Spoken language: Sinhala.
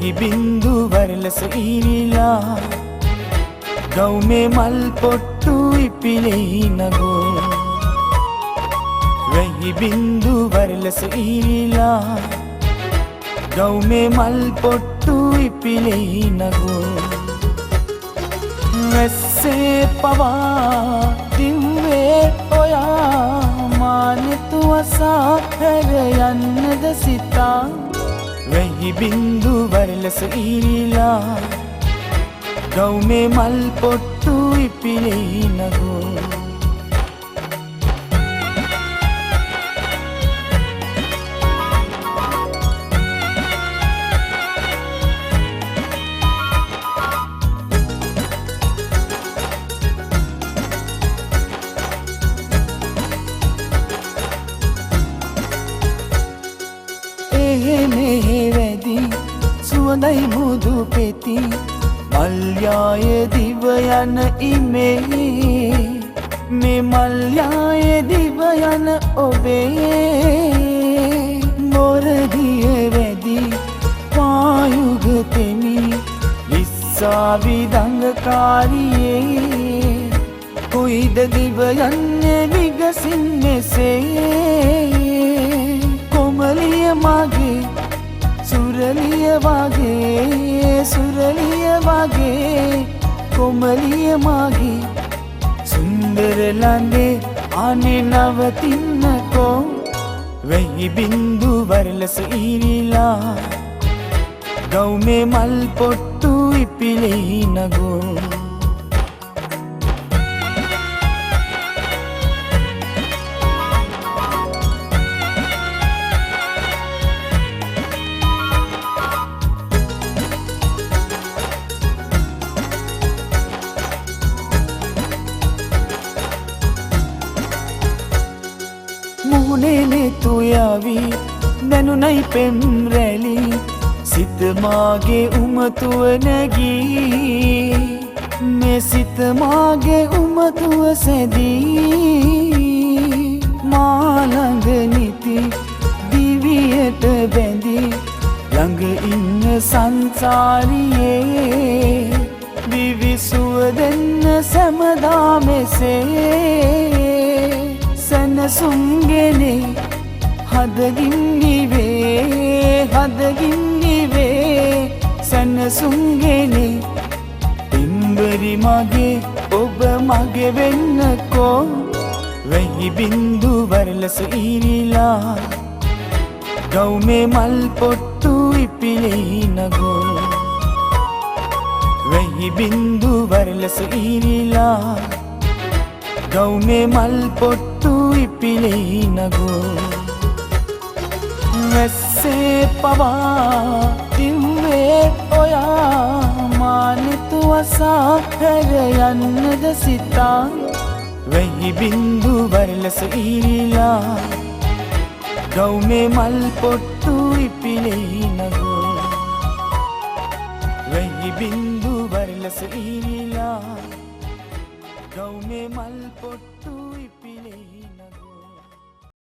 වැහි බින්දු වරලස ඊරිලා ගවුමේ මල් පොට්ටු ඉපිලෙහි නගෝ වැහි බින්දු වරලස ඊරිලා ගවුමේ මල් පොට්ටු ඉපිලෙහි නගෝ වැස්සේ පවා දිව්වේ ඔයා මානෙතු අසා හැර යන්නද සිතා වැහි බින්දු වරලස ඊරිලා ගවුමේ මල් පොට්ටු ඉපිලෙහි නගෝ මෙහෙ වැදි සුවඳයි මුදු පෙති මල්යාය දිව යන ඉමේ මේ මල්යාය දිව යන ඔබේ මොරදිය වැදි පායුග තෙමි විස්සාවි දඟකාරියේ කොයිද දිව යන්නේ විගසින් මෙසේ කොමලිය මගේ සුරලිය වගේ කොමලිය මගේ සුන්දර ලඳේ අනේ නවතින්නකෝ වැහි බින්දු වරලස ඊරිලා ගවුමේ මල් පොට්ටු ඉපිලෙහි නගෝ මුහුණේ තුයාවි දැනුනයි පෙම් රැලි සිත මාගේ උමතුව නැගී මේ සිත මාගේ උමතුව සැදී මා ළඟ නිති දිවියට බැඳී ළඟ ඉන්න සංසාරියේ දිවි සුව දෙන්න සැමදා මෙසේ සැනසුම්ගෙනේ හදගින් නිවේ සැනසුම්ගෙනේ පින්බරි මගේ ඔබ මගේ වෙන්නකෝ වැහි බින්දු වරලස ඊරිලා ගවුමේ මල් පොට්ටු ඉපිලෙහි නගෝ වැහි බින්දු වරලස ඊරිලා ගවුමේ මල් පොට්ටු ඉපිලෙහි නගෝ වැස්සේ පවා දිව්වේ ඔයා මානෙතු අසා හැර යන්නද සිතා වැහි බින්දු වරලස ඊරිලා ගවුමේ මල් පොට්ටු ඉපිලෙහි නගෝ වැහි බින්දු වරලස ඊරිලා ගවුමේ මල් පොට්ටු